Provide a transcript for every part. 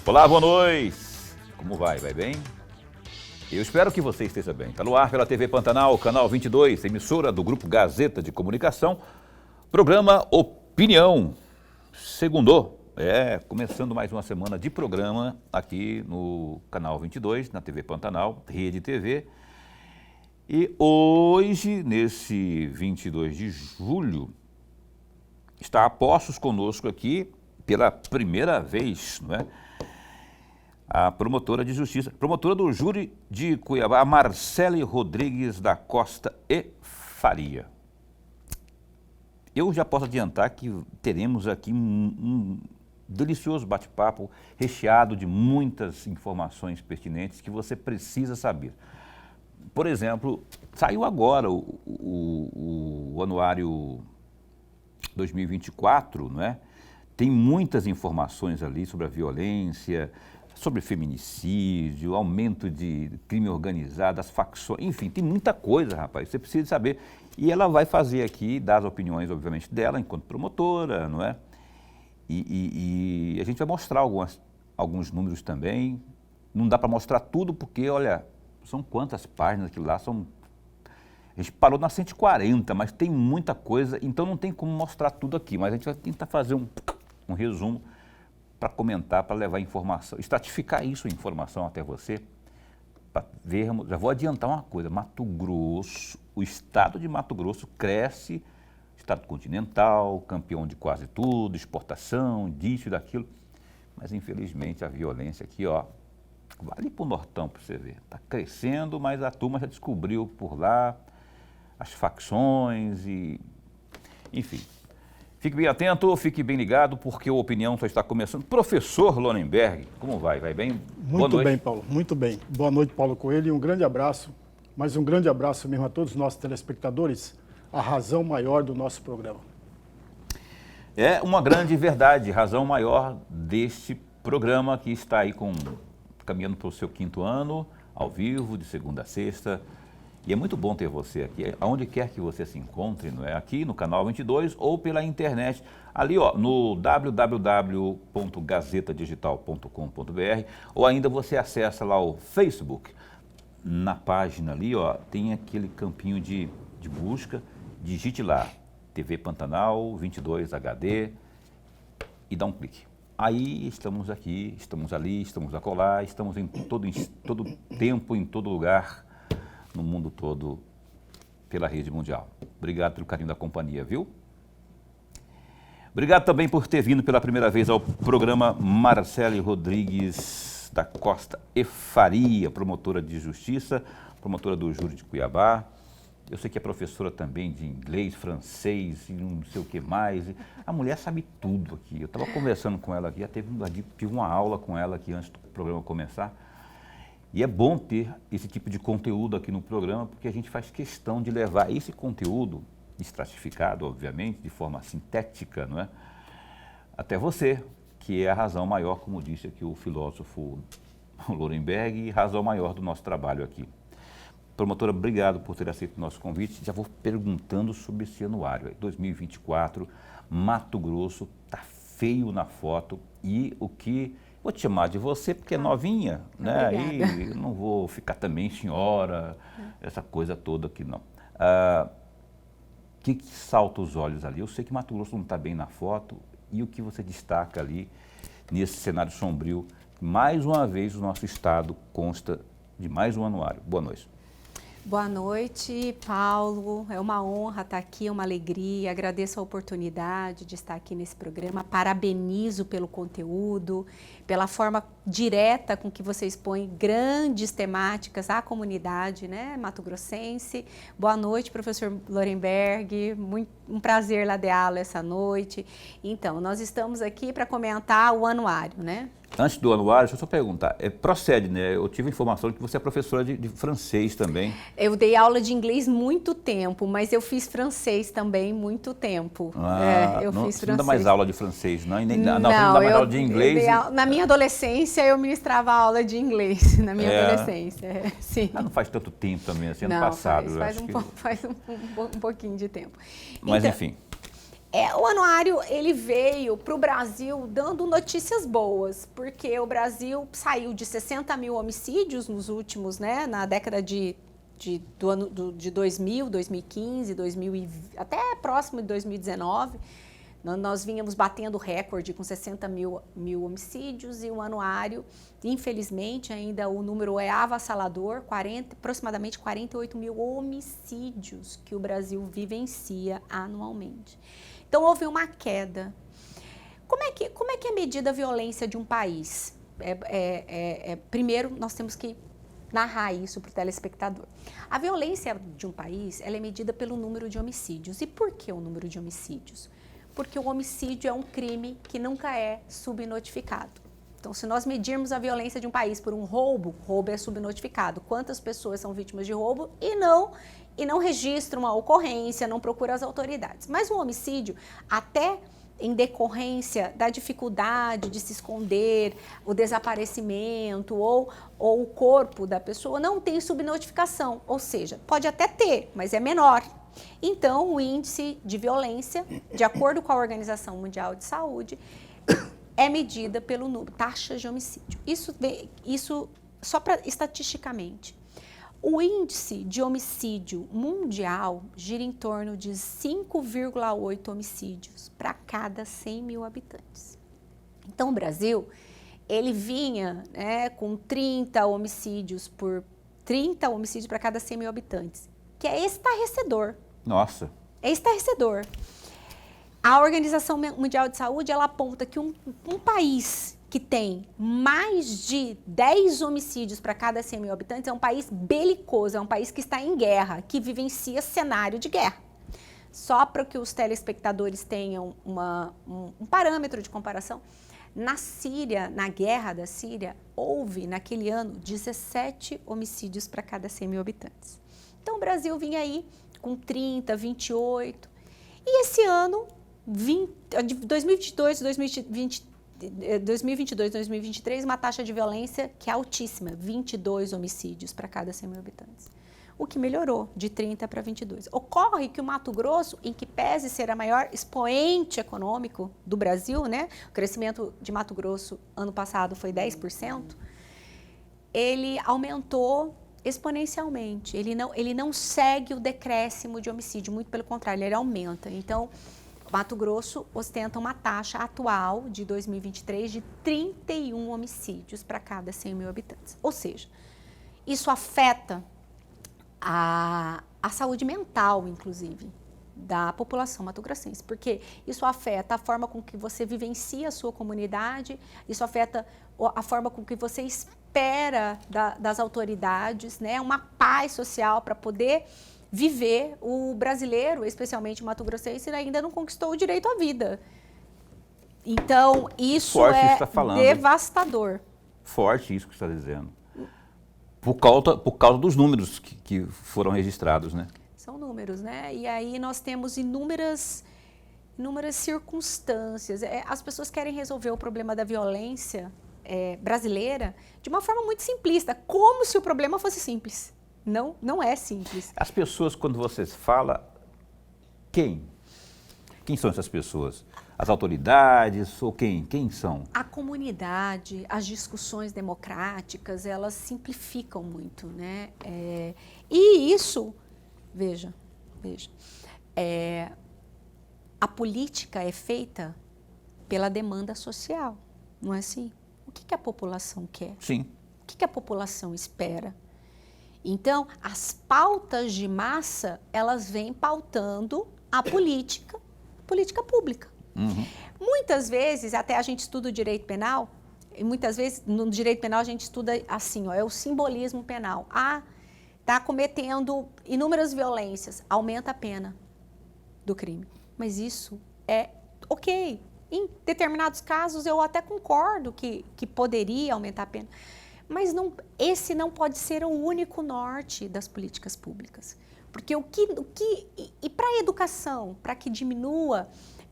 Olá, boa noite. Como vai? Vai bem? Eu espero que você esteja bem. Está no ar pela TV Pantanal, canal 22, emissora do Grupo Gazeta de Comunicação, programa Opinião. Segundou. Começando mais uma semana de programa aqui no canal 22, na TV Pantanal, Rede TV. E hoje, nesse 22 de julho, está a postos conosco aqui, pela primeira vez, não é? A promotora de justiça, promotora do júri de Cuiabá, Marcele Rodrigues da Costa e Faria. Eu já posso adiantar que teremos aqui um delicioso bate-papo recheado de muitas informações pertinentes que você precisa saber. Por exemplo, saiu agora o anuário 2024, não é? Tem muitas informações ali sobre a violência, sobre feminicídio, aumento de crime organizado, as facções, enfim, tem muita coisa, rapaz, você precisa saber. E ela vai fazer aqui, dar as opiniões, obviamente, dela, enquanto promotora, não é? E a gente vai mostrar alguns números também. Não dá para mostrar tudo, porque, olha, são quantas páginas aquilo lá, a gente parou na 140, mas tem muita coisa, então não tem como mostrar tudo aqui, mas a gente vai tentar fazer um resumo para comentar, para levar informação, estratificar isso, informação até você, para vermos. Já vou adiantar uma coisa: Mato Grosso, o estado de Mato Grosso cresce, estado continental, campeão de quase tudo, exportação, disso e daquilo, mas infelizmente a violência aqui, ó, vale para o Nortão para você ver, está crescendo, mas a turma já descobriu por lá as facções e, enfim. Fique bem atento, fique bem ligado, porque a opinião só está começando. Professor Lorenberg, como vai? Vai bem? Muito bem, Paulo, muito bem. Boa noite, Paulo Coelho, e um grande abraço, mas um grande abraço mesmo a todos os nossos telespectadores, a razão maior do nosso programa. É uma grande verdade, razão maior deste programa que está aí caminhando para o seu 5º ano, ao vivo, de segunda a sexta. E é muito bom ter você aqui, aonde quer que você se encontre, não é? Aqui no canal 22 ou pela internet, ali ó, no www.gazetadigital.com.br, ou ainda você acessa lá o Facebook. Na página ali, ó, tem aquele campinho de busca, digite lá, TV Pantanal 22 HD e dá um clique. Aí estamos aqui, estamos ali, estamos acolá, estamos em todo tempo, em todo lugar, no mundo todo, pela rede mundial. Obrigado pelo carinho da companhia, viu? Obrigado também por ter vindo pela primeira vez ao programa Marcele Rodrigues da Costa e Faria, promotora de justiça, promotora do júri de Cuiabá. Eu sei que é professora também de inglês, francês e não sei o que mais. A mulher sabe tudo aqui. Eu estava conversando com ela aqui, tive uma aula com ela aqui antes do programa começar. E é bom ter esse tipo de conteúdo aqui no programa, porque a gente faz questão de levar esse conteúdo, estratificado, obviamente, de forma sintética, não é? Até você, que é a razão maior, como disse aqui o filósofo Lorenberg, e razão maior do nosso trabalho aqui. Promotora, obrigado por ter aceito o nosso convite. Já vou perguntando sobre esse anuário. 2024, Mato Grosso, tá feio na foto e o que... Vou te chamar de você porque é novinha, né? Obrigada. E eu não vou ficar também senhora, essa coisa toda aqui, não. Que salta os olhos ali? Eu sei que Mato Grosso não está bem na foto, e o que você destaca ali nesse cenário sombrio? Mais uma vez o nosso estado consta de mais um anuário. Boa noite. Boa noite, Paulo. É uma honra estar aqui, é uma alegria. Agradeço a oportunidade de estar aqui nesse programa. Parabenizo pelo conteúdo, pela forma direta com que você expõe grandes temáticas à comunidade, né, mato-grossense. Boa noite, professor Lorenberg. Um prazer lá dar aula essa noite. Então, nós estamos aqui para comentar o anuário, né? Antes do anuário, deixa eu só perguntar, procede, né? Eu tive informação de que você é professora de francês também. Eu dei aula de inglês muito tempo, mas eu fiz francês também muito tempo. Eu fiz francês. Não dá mais aula de francês, não? Não, não, não dá mais aula de inglês? Na minha adolescência, eu ministrava aula de inglês, na minha adolescência, sim. Não faz tanto tempo também, assim, ano não, passado. Faz um pouquinho de tempo. Mas então, enfim. O anuário, ele veio para o Brasil dando notícias boas, porque o Brasil saiu de 60 mil homicídios nos últimos, né, na década de 2000, 2015, 2000 até próximo de 2019. Nós vínhamos batendo recorde com 60 mil homicídios e o anuário, infelizmente, ainda o número é avassalador, aproximadamente 48 mil homicídios que o Brasil vivencia anualmente. Então, houve uma queda. Como é que é medida a violência de um país? Primeiro, nós temos que narrar isso para o telespectador. A violência de um país, ela é medida pelo número de homicídios. E por que o número de homicídios? Porque o homicídio é um crime que nunca é subnotificado. Então, se nós medirmos a violência de um país por um roubo, roubo é subnotificado. Quantas pessoas são vítimas de roubo e não registram a ocorrência, não procuram as autoridades. Mas o homicídio, até em decorrência da dificuldade de se esconder, o desaparecimento ou o corpo da pessoa, não tem subnotificação, ou seja, pode até ter, mas é menor. Então, o índice de violência, de acordo com a Organização Mundial de Saúde, é medida pelo número, taxa de homicídio. Isso só para estatisticamente. O índice de homicídio mundial gira em torno de 5,8 homicídios para cada 100 mil habitantes. Então, o Brasil, ele vinha, né, com 30 homicídios para cada 100 mil habitantes, que é estarrecedor. Nossa! É estarrecedor. A Organização Mundial de Saúde, ela aponta que um país que tem mais de 10 homicídios para cada 100 mil habitantes é um país belicoso, é um país que está em guerra, que vivencia cenário de guerra. Só para que os telespectadores tenham um parâmetro de comparação, na Síria, na guerra da Síria, houve naquele ano 17 homicídios para cada 100 mil habitantes. Então o Brasil vinha aí com 30, 28, e esse ano, 2022, 2023, uma taxa de violência que é altíssima, 22 homicídios para cada 100 mil habitantes. O que melhorou de 30 para 22. Ocorre que o Mato Grosso, em que pese ser a maior expoente econômico do Brasil, né? O crescimento de Mato Grosso ano passado foi 10%, ele aumentou exponencialmente. Ele não segue o decréscimo de homicídio, muito pelo contrário, ele aumenta. Então, Mato Grosso ostenta uma taxa atual de 2023 de 31 homicídios para cada 100 mil habitantes. Ou seja, isso afeta a saúde mental, inclusive, da população mato-grossense, porque isso afeta a forma com que você vivencia a sua comunidade, isso afeta a forma com que você espera das autoridades, né? Uma paz social para poder viver. O brasileiro, especialmente o mato-grossense, ainda não conquistou o direito à vida. Então, isso é devastador. Forte isso que você está dizendo. Por causa dos números que foram registrados, né? São números, né? E aí nós temos inúmeras circunstâncias. As pessoas querem resolver o problema da violência brasileira de uma forma muito simplista, como se o problema fosse simples. Não é simples. As pessoas, quando você fala, quem são essas pessoas? As autoridades ou quem? Quem são? A comunidade, as discussões democráticas, elas simplificam muito, né? E isso, veja, a política é feita pela demanda social, não é assim? O que a população quer? Sim. O que a população espera? Então, as pautas de massa, elas vêm pautando a política pública. Uhum. Muitas vezes, até a gente estuda o direito penal, e muitas vezes no direito penal a gente estuda assim, é o simbolismo penal. Está cometendo inúmeras violências, aumenta a pena do crime. Mas isso é ok. Em determinados casos eu até concordo que poderia aumentar a pena. Mas esse não pode ser o único norte das políticas públicas. Porque e para a educação, para que diminua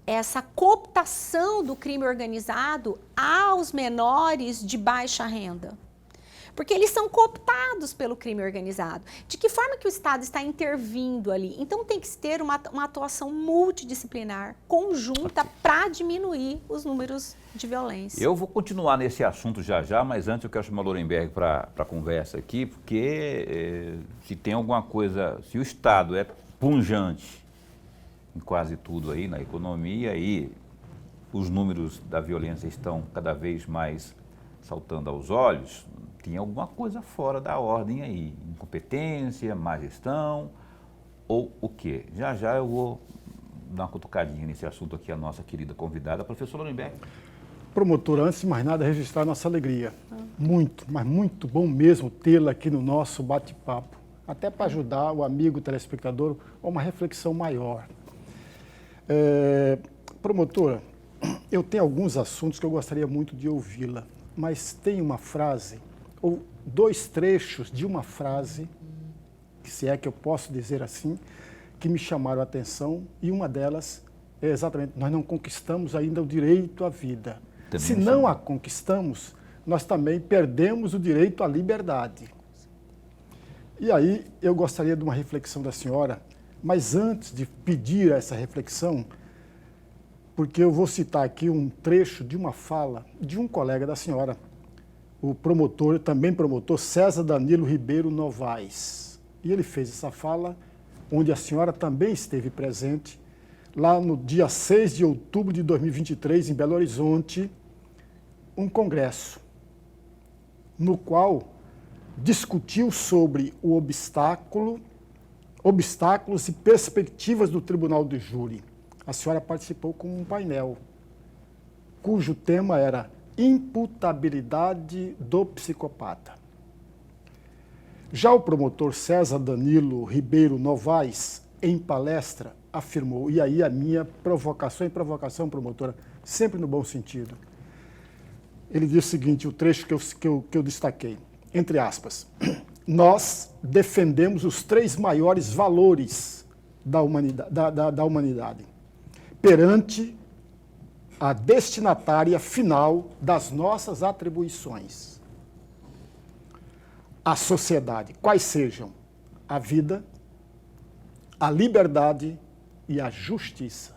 essa cooptação do crime organizado aos menores de baixa renda. porque eles são cooptados pelo crime organizado. De que forma que o Estado está intervindo ali? Então tem que ter uma atuação multidisciplinar, conjunta, para diminuir os números de violência. Eu vou continuar nesse assunto já, mas antes eu quero chamar o Lorenberg para a conversa aqui, porque se tem alguma coisa, se o Estado é punjante em quase tudo aí, na economia, e os números da violência estão cada vez mais saltando aos olhos, tem alguma coisa fora da ordem aí, incompetência, má gestão, ou o quê? Já eu vou dar uma cutucadinha nesse assunto aqui, a nossa querida convidada, a professora Lorenberg. Promotor, antes de mais nada, registrar nossa alegria. Muito, mas muito bom mesmo tê-la aqui no nosso bate-papo, até para ajudar o amigo telespectador a uma reflexão maior. Promotora, eu tenho alguns assuntos que eu gostaria muito de ouvi-la, mas tem uma frase, ou dois trechos de uma frase, se é que eu posso dizer assim, que me chamaram a atenção, e uma delas é exatamente: nós não conquistamos ainda o direito à vida. Também se não a conquistamos, nós também perdemos o direito à liberdade. E aí eu gostaria de uma reflexão da senhora, mas antes de pedir essa reflexão, porque eu vou citar aqui um trecho de uma fala de um colega da senhora, o promotor, também promotor, César Danilo Ribeiro Novaes. E ele fez essa fala, onde a senhora também esteve presente, lá no dia 6 de outubro de 2023, em Belo Horizonte, um congresso, no qual discutiu sobre o obstáculos e perspectivas do Tribunal do Júri. A senhora participou com um painel, cujo tema era imputabilidade do psicopata. Já o promotor César Danilo Ribeiro Novaes, em palestra, afirmou, e aí a minha provocação e provocação, promotora, sempre no bom sentido. Ele diz o seguinte, o trecho que eu destaquei, entre aspas: nós defendemos os 3 maiores valores da humanidade perante a destinatária final das nossas atribuições. A sociedade, quais sejam a vida, a liberdade e a justiça.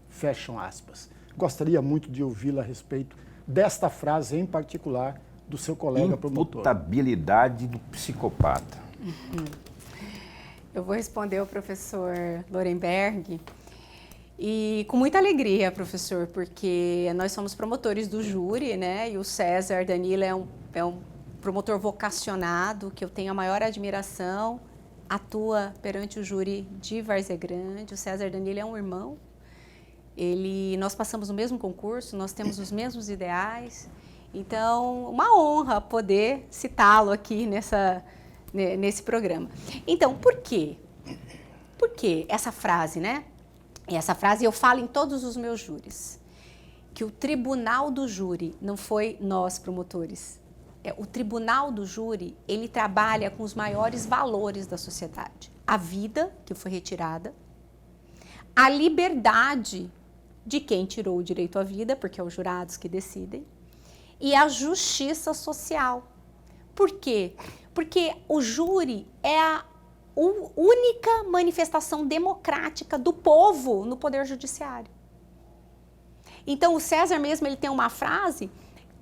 Fecham aspas. Gostaria muito de ouvi-la a respeito desta frase em particular do seu colega promotor. Imputabilidade do psicopata. Eu vou responder ao professor Lorenberg. E com muita alegria, professor, porque nós somos promotores do júri, né? E o César Danilo é um promotor vocacionado, que eu tenho a maior admiração, atua perante o júri de Várzea Grande. O César Danilo é um irmão. Nós passamos o mesmo concurso, nós temos os mesmos ideais. Então, uma honra poder citá-lo aqui nesse programa. Então, por quê? Por que essa frase, né? E essa frase eu falo em todos os meus júris, que o tribunal do júri não foi nós promotores. O tribunal do júri, ele trabalha com os maiores valores da sociedade. A vida, que foi retirada, a liberdade de quem tirou o direito à vida, porque é os jurados que decidem, e a justiça social. Por quê? Porque o júri é a única manifestação democrática do povo no poder judiciário. Então, o César mesmo, ele tem uma frase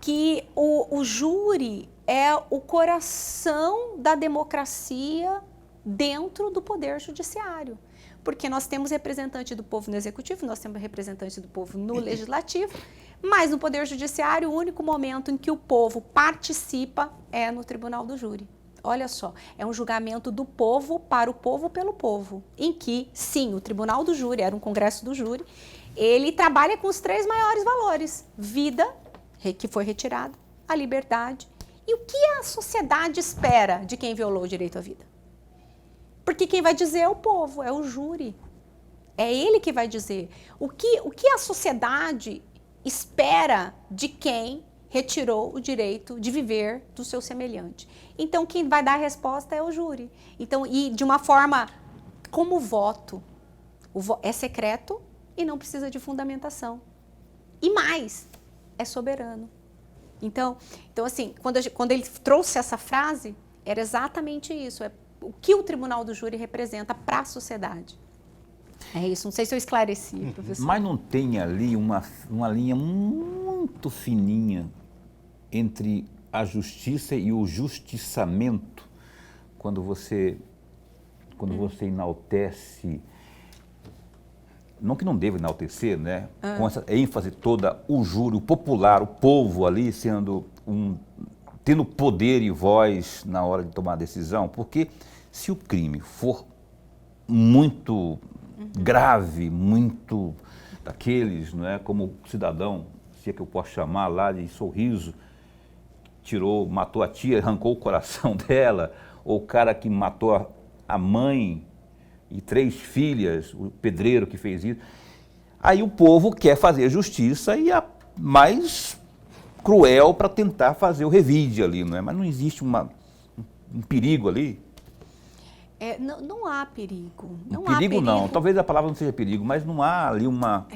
que o júri é o coração da democracia dentro do poder judiciário. Porque nós temos representante do povo no executivo, nós temos representante do povo no legislativo, mas no poder judiciário, o único momento em que o povo participa é no tribunal do júri. Olha só, é um julgamento do povo para o povo pelo povo, em que, sim, o tribunal do júri, era um congresso do júri, ele trabalha com os 3 maiores valores: vida, que foi retirada, a liberdade, e o que a sociedade espera de quem violou o direito à vida. Porque quem vai dizer é o povo, é o júri. É ele que vai dizer o que a sociedade espera de quem retirou o direito de viver do seu semelhante. Então, quem vai dar a resposta é o júri. Então, e de uma forma como o voto. É secreto e não precisa de fundamentação. E mais, é soberano. Então assim, quando ele trouxe essa frase, era exatamente isso, é o que o tribunal do júri representa para a sociedade. É isso, não sei se eu esclareci, professor. Mas não tem ali uma linha muito fininha entre a justiça e o justiçamento, quando você enaltece, não que não deva enaltecer, né? Com essa ênfase toda, o júri, o popular, o povo ali tendo poder e voz na hora de tomar a decisão, porque se o crime for muito grave, muito daqueles, não é, como o cidadão, se é que eu posso chamar lá de Sorriso, matou a tia, arrancou o coração dela, ou o cara que matou a mãe e 3 filhas, o pedreiro que fez isso. Aí o povo quer fazer justiça e a mais cruel para tentar fazer o revide ali, não é? Mas não existe um perigo ali. Não há perigo. Não perigo há perigo não, talvez a palavra não seja perigo, mas não há ali uma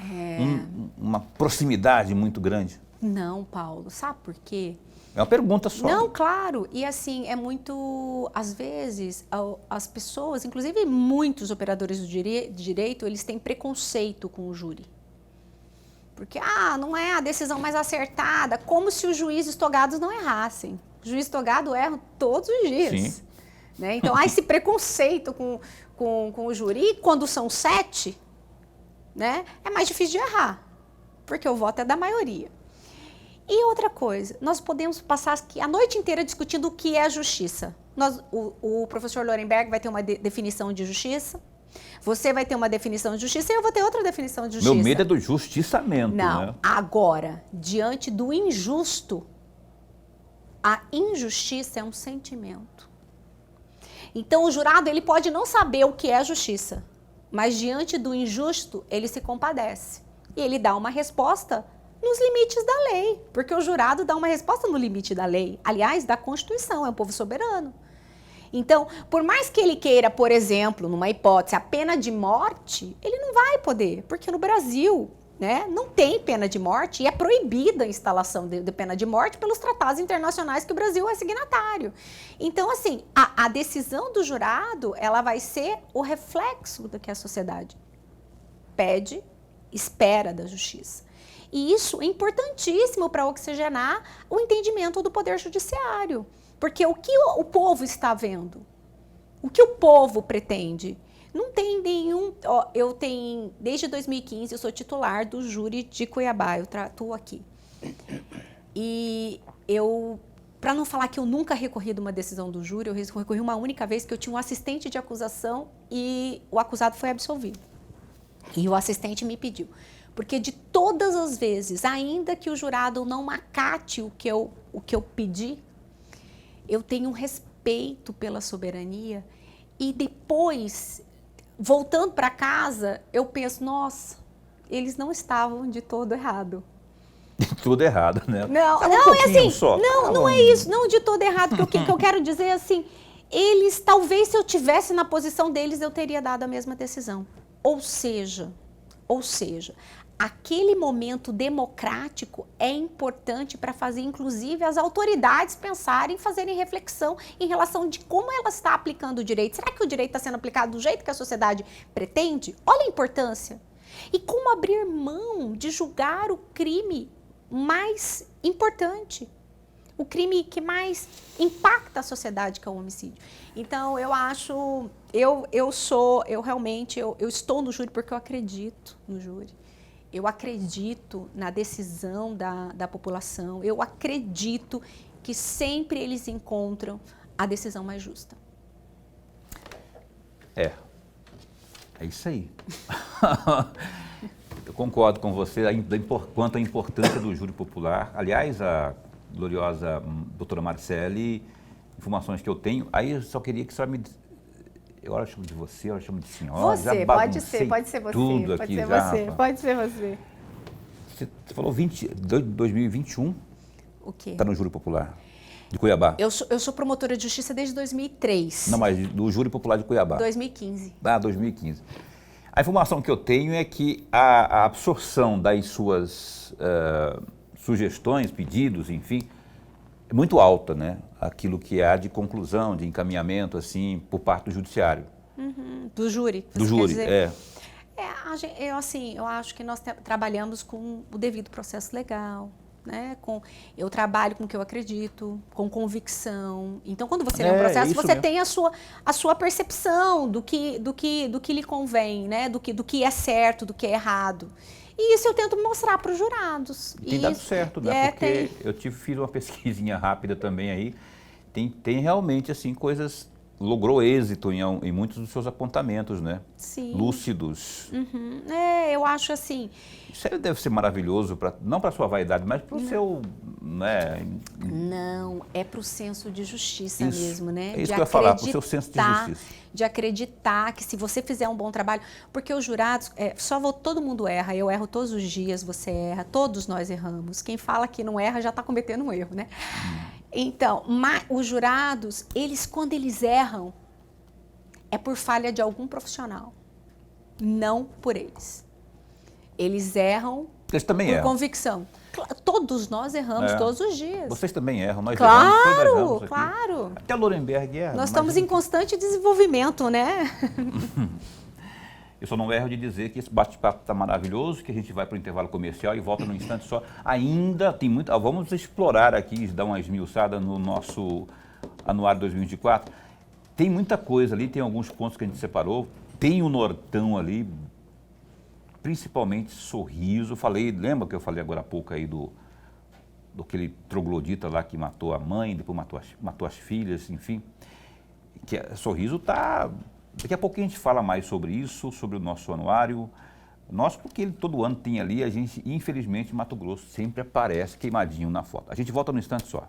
proximidade muito grande. Não, Paulo, sabe por quê? É uma pergunta só. Não, claro, e assim, é muito, às vezes, as pessoas, inclusive muitos operadores do direito, eles têm preconceito com o júri. Porque, não é a decisão mais acertada, como se os juízes togados não errassem. Os juízes togados erram todos os dias. Sim. Né? Então, há esse preconceito com o júri, quando são 7, né, é mais difícil de errar, porque o voto é da maioria. E outra coisa, nós podemos passar aqui a noite inteira discutindo o que é a justiça. O professor Lorenberg vai ter uma definição de justiça, você vai ter uma definição de justiça e eu vou ter outra definição de justiça. Meu medo é do justiçamento, não, né? Agora, diante do injusto, a injustiça é um sentimento. Então, o jurado ele pode não saber o que é a justiça, mas diante do injusto, ele se compadece. E ele dá uma resposta nos limites da lei, porque o jurado dá uma resposta no limite da lei, aliás, da Constituição, é um povo soberano. Então, por mais que ele queira, por exemplo, numa hipótese, a pena de morte, ele não vai poder, porque no Brasil, né, não tem pena de morte e é proibida a instalação de pena de morte pelos tratados internacionais que o Brasil é signatário. Então, assim, a decisão do jurado, ela vai ser o reflexo do que a sociedade pede, espera da justiça. E isso é importantíssimo para oxigenar o entendimento do poder judiciário. Porque o que o povo está vendo? O que o povo pretende? Não tem nenhum... desde 2015, eu sou titular do júri de Cuiabá, eu atuo aqui. E para não falar que eu nunca recorri de uma decisão do júri, eu recorri uma única vez que eu tinha um assistente de acusação e o acusado foi absolvido. E o assistente me pediu. Porque de todas as vezes, ainda que o jurado não acate o que eu pedi, eu tenho um respeito pela soberania e depois, voltando para casa, eu penso, nossa, eles não estavam de todo errado. De tudo errado, né? Não, é assim, não é isso, não de todo errado, porque o que eu quero dizer é assim, eles, talvez se eu tivesse na posição deles, eu teria dado a mesma decisão. Ou seja, aquele momento democrático é importante para fazer, inclusive, as autoridades pensarem, fazerem reflexão em relação de como ela está aplicando o direito. Será que o direito está sendo aplicado do jeito que a sociedade pretende? Olha a importância. E como abrir mão de julgar o crime mais importante, o crime que mais impacta a sociedade, que é o homicídio. Então, eu acho, eu estou no júri porque eu acredito no júri. Eu acredito na decisão da população, eu acredito que sempre eles encontram a decisão mais justa. É isso aí. Eu concordo com você quanto à importância do júri popular. Aliás, a gloriosa doutora Marcele, informações que eu tenho, aí eu só queria que a senhora me... Eu chamo de você, eu chamo de senhora. Você, pode ser você. Tudo aqui já. Pode ser você. Você falou 2021? O quê? Está no júri popular de Cuiabá. Eu sou promotora de justiça desde 2003. Não, mas do júri popular de Cuiabá. 2015. 2015. A informação que eu tenho é que a absorção das suas sugestões, pedidos, enfim, é muito alta, né? Aquilo que há de conclusão, de encaminhamento, assim, por parte do judiciário. Do júri. Do júri, Eu acho que nós trabalhamos com o devido processo legal, né? Eu trabalho com o que eu acredito, com convicção. Então, quando você lê um processo, você tem a sua percepção do que lhe convém, né? Do que é certo, do que é errado. E isso eu tento mostrar para os jurados. Tem dado certo, né? Porque eu fiz uma pesquisinha rápida também aí. Tem realmente, assim, coisas... Logrou êxito em muitos dos seus apontamentos, né? Sim. Lúcidos. Eu acho assim... Isso aí deve ser maravilhoso, não para a sua vaidade, mas para o seu... Né? Não, é para o senso de justiça mesmo, né? É isso que eu ia falar, para o seu senso de justiça. De acreditar que se você fizer um bom trabalho... Porque os jurados, todo mundo erra, eu erro todos os dias, você erra, todos nós erramos. Quem fala que não erra já está cometendo um erro, né? Então, os jurados, quando eles erram, é por falha de algum profissional, não por eles. Eles erram por convicção. Todos nós erramos todos os dias. Vocês também erram, nós erramos. Claro. Até Lorenberg erra. Nós estamos em constante desenvolvimento, né? Eu só não erro de dizer que esse bate-papo está maravilhoso, que a gente vai para o intervalo comercial e volta num instante só. Ainda tem muito... Vamos explorar aqui, dar uma esmiuçada no nosso anuário 2024. Tem muita coisa ali, tem alguns pontos que a gente separou. Tem o Nortão ali, principalmente Sorriso. Lembra que eu falei agora há pouco aí do aquele troglodita lá que matou a mãe, depois matou as filhas, enfim. Sorriso está... Daqui a pouco a gente fala mais sobre isso, sobre o nosso anuário. Porque ele todo ano tem ali, a gente, infelizmente, Mato Grosso sempre aparece queimadinho na foto. A gente volta num instante só.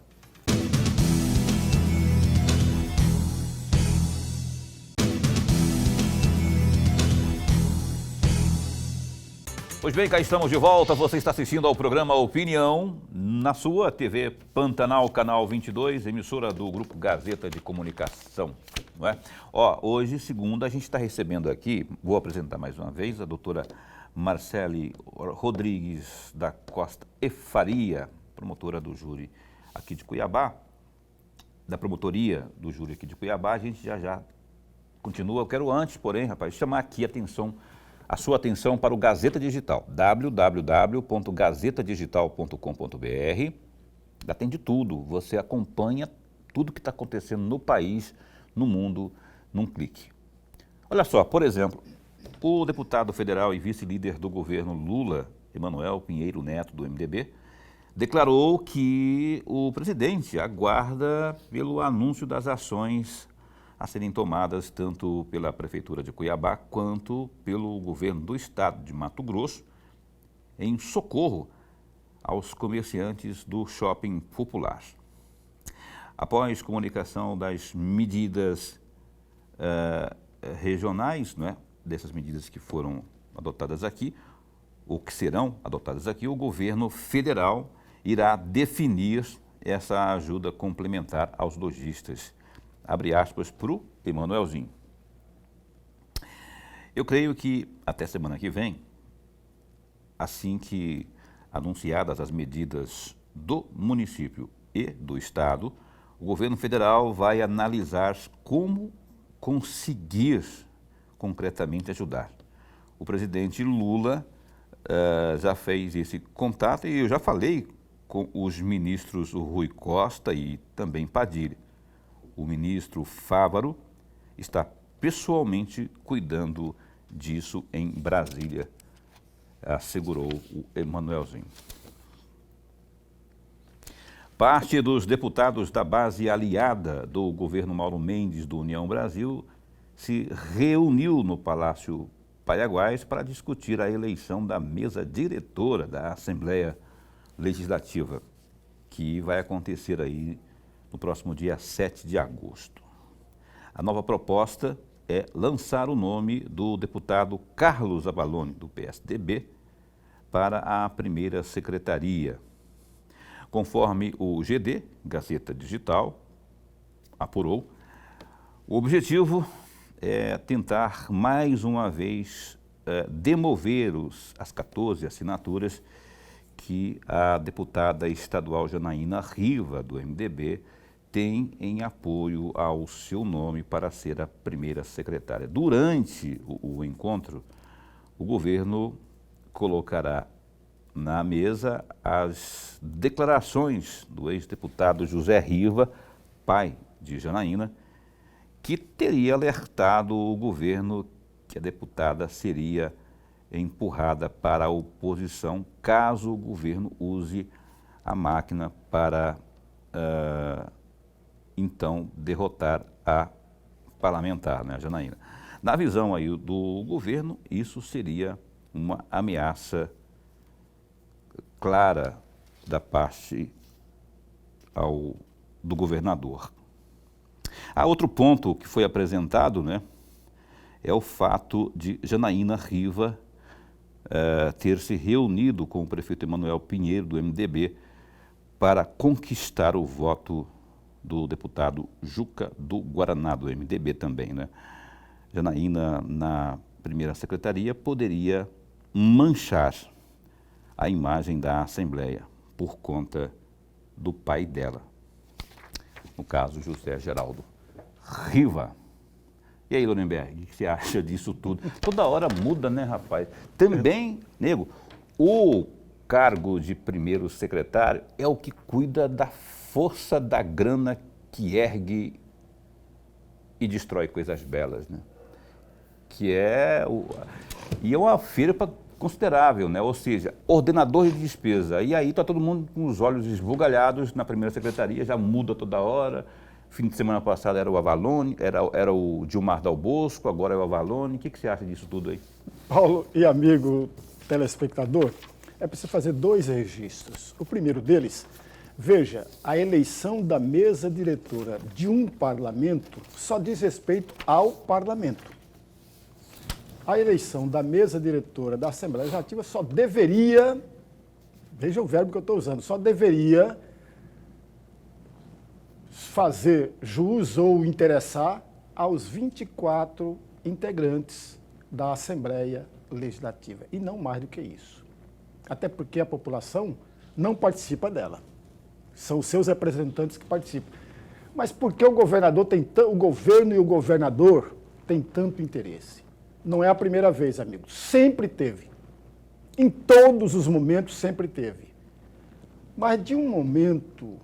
Pois bem, cá estamos de volta. Você está assistindo ao programa Opinião na sua TV Pantanal, canal 22, emissora do Grupo Gazeta de Comunicação. Não é? Hoje, segunda, a gente está recebendo aqui, vou apresentar mais uma vez, a doutora Marcele Rodrigues da Costa e Faria, promotora do júri aqui de Cuiabá, da promotoria do júri aqui de Cuiabá. A gente já continua. Eu quero antes, porém, rapaz, chamar aqui a sua atenção para o Gazeta Digital, www.gazetadigital.com.br. Lá tem de tudo, você acompanha tudo que está acontecendo no país, no mundo, num clique. Olha só, por exemplo, o deputado federal e vice-líder do governo Lula, Emanuel Pinheiro Neto, do MDB, declarou que o presidente aguarda pelo anúncio das ações a serem tomadas tanto pela Prefeitura de Cuiabá quanto pelo governo do estado de Mato Grosso em socorro aos comerciantes do shopping popular. Após comunicação das medidas regionais, né, dessas medidas que foram adotadas aqui, ou que serão adotadas aqui, o governo federal irá definir essa ajuda complementar aos lojistas. Abre aspas para o Emanuelzinho. Eu creio que até semana que vem, assim que anunciadas as medidas do município e do estado, o governo federal vai analisar como conseguir concretamente ajudar. O presidente Lula já fez esse contato e eu já falei com os ministros Rui Costa e também Padilha. O ministro Fávaro está pessoalmente cuidando disso em Brasília, assegurou o Emanuelzinho. Parte dos deputados da base aliada do governo Mauro Mendes do União Brasil se reuniu no Palácio Paiaguás para discutir a eleição da mesa diretora da Assembleia Legislativa, que vai acontecer aí no próximo dia 7 de agosto. A nova proposta é lançar o nome do deputado Carlos Abalone, do PSDB, para a primeira secretaria. Conforme o GD, Gazeta Digital, apurou, o objetivo é tentar mais uma vez demover as 14 assinaturas que a deputada estadual Janaína Riva, do MDB, tem em apoio ao seu nome para ser a primeira secretária. Durante o encontro, o governo colocará na mesa as declarações do ex-deputado José Riva, pai de Janaína, que teria alertado o governo que a deputada seria empurrada para a oposição caso o governo use a máquina para então derrotar a parlamentar, né, a Janaína. Na visão aí do governo, isso seria uma ameaça clara da parte do governador. Há outro ponto que foi apresentado, né, é o fato de Janaína Riva ter se reunido com o prefeito Emanuel Pinheiro, do MDB, para conquistar o voto do deputado Juca do Guaraná, do MDB também, né? Janaína, na primeira secretaria, poderia manchar a imagem da Assembleia por conta do pai dela, no caso, José Geraldo Riva. E aí, Lorenberg, o que você acha disso tudo? Toda hora muda, né, rapaz? Também, nego, o cargo de primeiro secretário é o que cuida da força da grana que ergue e destrói coisas belas, né? Que é e é uma feira considerável, né? Ou seja, ordenador de despesa. E aí está todo mundo com os olhos esbugalhados na primeira secretaria, já muda toda hora. Fim de semana passado era o Avalone, era o Gilmar Dal Bosco, agora é o Avalone. O que você acha disso tudo aí? Paulo e amigo telespectador, é preciso fazer dois registros. O primeiro deles, veja, a eleição da mesa diretora de um parlamento só diz respeito ao parlamento. A eleição da mesa diretora da Assembleia Legislativa só deveria, veja o verbo que eu estou usando, só deveria fazer jus ou interessar aos 24 integrantes da Assembleia Legislativa, e não mais do que isso. Até porque a população não participa dela. São os seus representantes que participam. Mas por que o governo e o governador têm tanto interesse? Não é a primeira vez, amigo. Sempre teve. Em todos os momentos, sempre teve. Mas de um momento,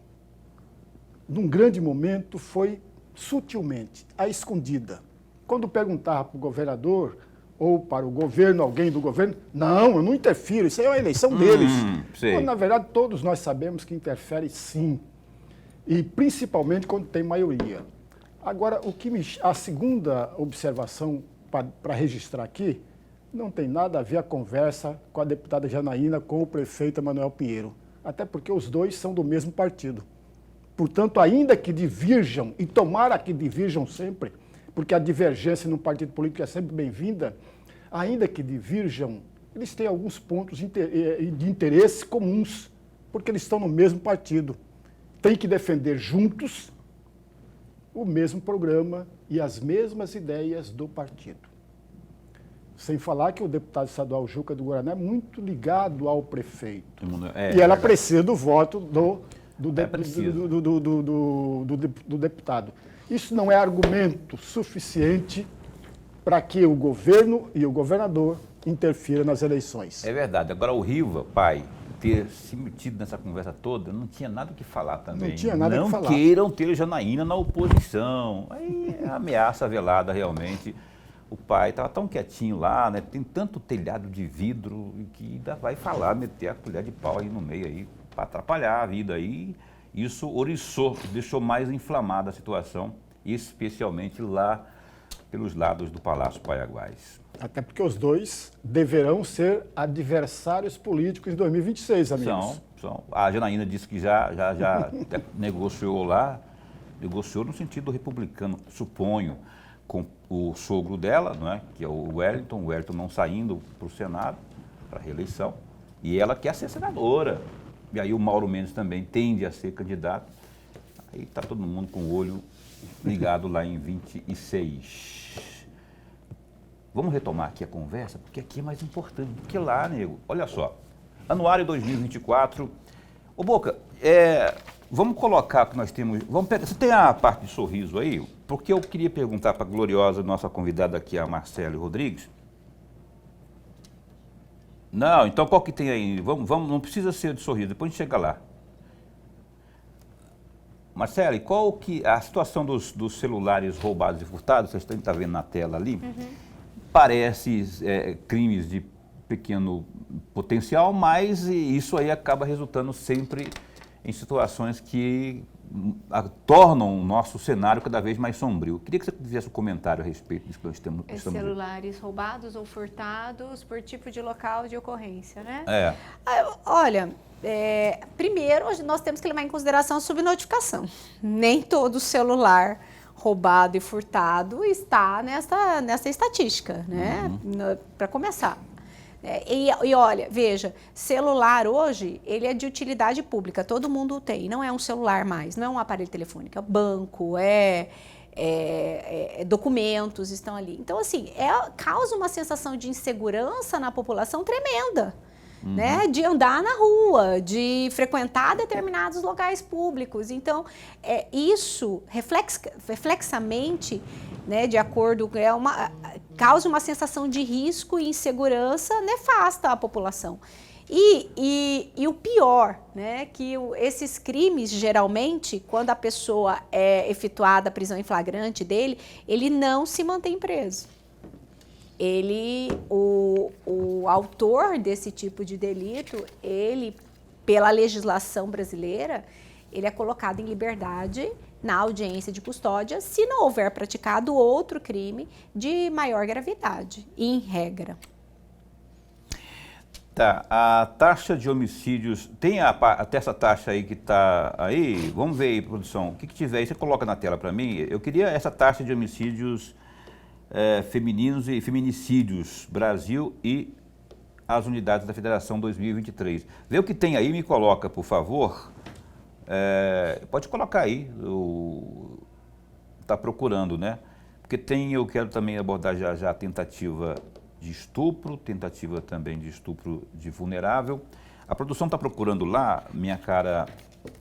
num grande momento, foi sutilmente, à escondida. Quando perguntava para o governador ou para o governo, alguém do governo, não, eu não interfiro, isso aí é uma eleição deles. Mas, na verdade, todos nós sabemos que interfere sim. E principalmente quando tem maioria. Agora, a segunda observação para registrar aqui, não tem nada a ver a conversa com a deputada Janaína com o prefeito Emanuel Pinheiro. Até porque os dois são do mesmo partido. Portanto, ainda que divirjam, e tomara que divirjam sempre, porque a divergência num partido político é sempre bem-vinda, ainda que divirjam, eles têm alguns pontos de interesse comuns, porque eles estão no mesmo partido. Tem que defender juntos o mesmo programa e as mesmas ideias do partido. Sem falar que o deputado estadual Juca do Guaraná é muito ligado ao prefeito. E ela precisa do voto do deputado. Isso não é argumento suficiente para que o governo e o governador interfiram nas eleições. É verdade. Agora, o Riva, pai, ter se metido nessa conversa toda, não tinha nada o que falar também. Não tinha nada o que falar. Não queiram ter Janaína na oposição. Aí é ameaça velada, realmente. O pai estava tão quietinho lá, né? Tem tanto telhado de vidro que ainda vai falar, meter a colher de pau aí no meio aí, para atrapalhar a vida aí. Isso oriçou, deixou mais inflamada a situação, especialmente lá pelos lados do Palácio Paiaguás. Até porque os dois deverão ser adversários políticos em 2026, amigos. São. A Janaína disse que já negociou lá, negociou no sentido republicano, suponho, com o sogro dela, não é? Que é o Wellington não saindo para o Senado, para a reeleição, e ela quer ser senadora. E aí o Mauro Mendes também tende a ser candidato. Aí está todo mundo com o olho ligado lá em 26. Vamos retomar aqui a conversa, porque aqui é mais importante do que lá, nego. Olha só, Anuário 2024. Ô Boca, vamos colocar que nós temos... Você tem a parte de sorriso aí? Porque eu queria perguntar para a gloriosa nossa convidada aqui, a Marcele Rodrigues. Não, então qual que tem aí? Vamos, não precisa ser de sorriso, depois a gente chega lá. Marcele, qual que a situação dos celulares roubados e furtados, vocês estão vendo na tela ali, parece crimes de pequeno potencial, mas isso aí acaba resultando sempre em situações que tornam o nosso cenário cada vez mais sombrio. Queria que você fizesse um comentário a respeito disso que nós estamos celulares roubados ou furtados por tipo de local de ocorrência, né? Olha, primeiro nós temos que levar em consideração a subnotificação. Nem todo celular roubado e furtado está nessa estatística, né? Para começar. E olha, veja, celular hoje, ele é de utilidade pública, todo mundo tem, não é um celular mais, não é um aparelho telefônico, é banco, documentos estão ali. Então, assim, causa uma sensação de insegurança na população tremenda, né? De andar na rua, de frequentar determinados locais públicos. Então, isso, reflexamente, né, de acordo, causa uma sensação de risco e insegurança nefasta à população. E o pior, né, que esses crimes, geralmente, quando a pessoa é efetuada a prisão em flagrante dele, ele não se mantém preso. O autor desse tipo de delito, ele, pela legislação brasileira, ele é colocado em liberdade na audiência de custódia se não houver praticado outro crime de maior gravidade, em regra. Tá, a taxa de homicídios, tem até essa taxa aí que está aí, vamos ver aí, produção, o que tiver aí, você coloca na tela para mim. Eu queria essa taxa de homicídios femininos e feminicídios Brasil e as unidades da Federação 2023. Vê o que tem aí, me coloca, por favor. Pode colocar aí, está procurando, né? Porque eu quero também abordar já a tentativa de estupro, tentativa também de estupro de vulnerável. A produção está procurando lá, minha cara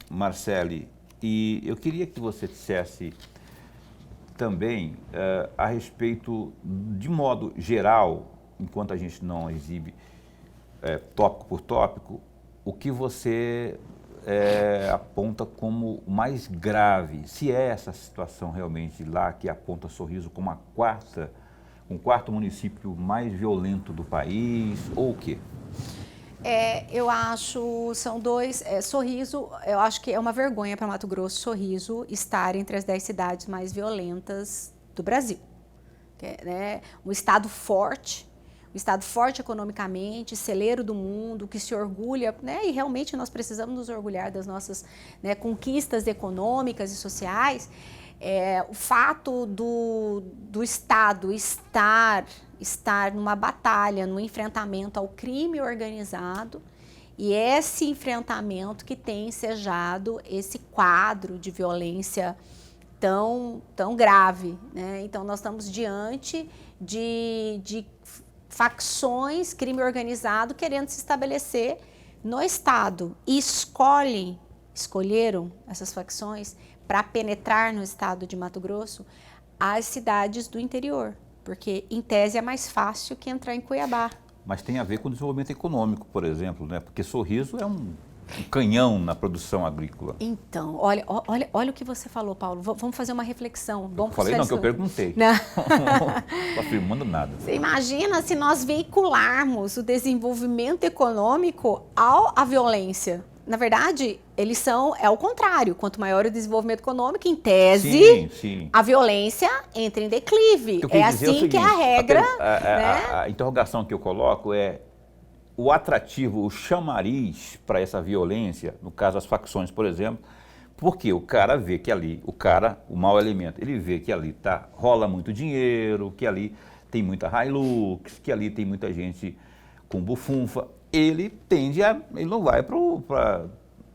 Marcele, e eu queria que você dissesse também a respeito, de modo geral, enquanto a gente não exibe tópico por tópico, o que você aponta como mais grave, se é essa situação realmente lá que aponta Sorriso como um quarto município mais violento do país, ou o quê? Eu acho, são dois, Sorriso, eu acho que é uma vergonha para Mato Grosso, Sorriso, estar entre as 10 cidades mais violentas do Brasil. Né? Um estado forte economicamente, celeiro do mundo, que se orgulha, né? E realmente nós precisamos nos orgulhar das nossas, né, conquistas econômicas e sociais. O fato do Estado estar numa batalha, num enfrentamento ao crime organizado, e esse enfrentamento que tem ensejado esse quadro de violência tão grave, né? Então, nós estamos diante de facções, crime organizado, querendo se estabelecer no Estado. E escolheram essas facções para penetrar no estado de Mato Grosso as cidades do interior, porque, em tese, é mais fácil que entrar em Cuiabá. Mas tem a ver com o desenvolvimento econômico, por exemplo, né? Porque Sorriso é um canhão na produção agrícola. Então, olha o que você falou, Paulo. Vamos fazer uma reflexão. Não falei não, que eu perguntei. Não estou afirmando nada. Você imagina se nós veicularmos o desenvolvimento econômico à violência. Na verdade, é o contrário. Quanto maior o desenvolvimento econômico, em tese, sim. A violência entra em declive. É assim que é a regra. A interrogação que eu coloco é o atrativo, o chamariz para essa violência, no caso as facções, por exemplo, porque o cara vê que ali, o mau elemento, ele vê que ali rola muito dinheiro, que ali tem muita Hilux, que ali tem muita gente com bufunfa. Ele não vai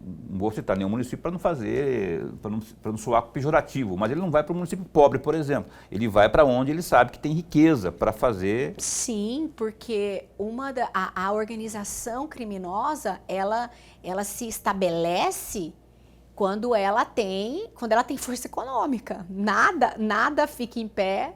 não vou citar nenhum município para não fazer, para não soar pejorativo, mas ele não vai para o município pobre, por exemplo. Ele vai para onde ele sabe que tem riqueza para fazer. Sim, porque a organização criminosa, ela se estabelece quando ela tem força econômica. Nada fica em pé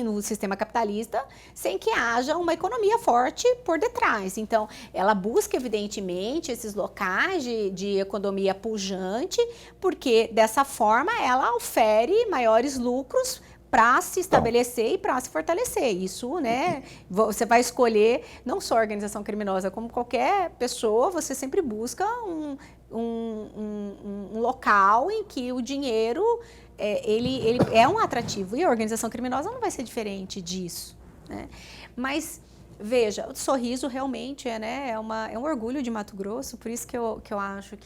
no sistema capitalista, sem que haja uma economia forte por detrás. Então, ela busca, evidentemente, esses locais de economia pujante, porque dessa forma ela ofere maiores lucros para se estabelecer e para se fortalecer. Isso, né, você vai escolher, não só a organização criminosa, como qualquer pessoa, você sempre busca um local em que o dinheiro ele é um atrativo, e a organização criminosa não vai ser diferente disso, né? Mas, veja, o Sorriso realmente é um orgulho de Mato Grosso, por isso que eu acho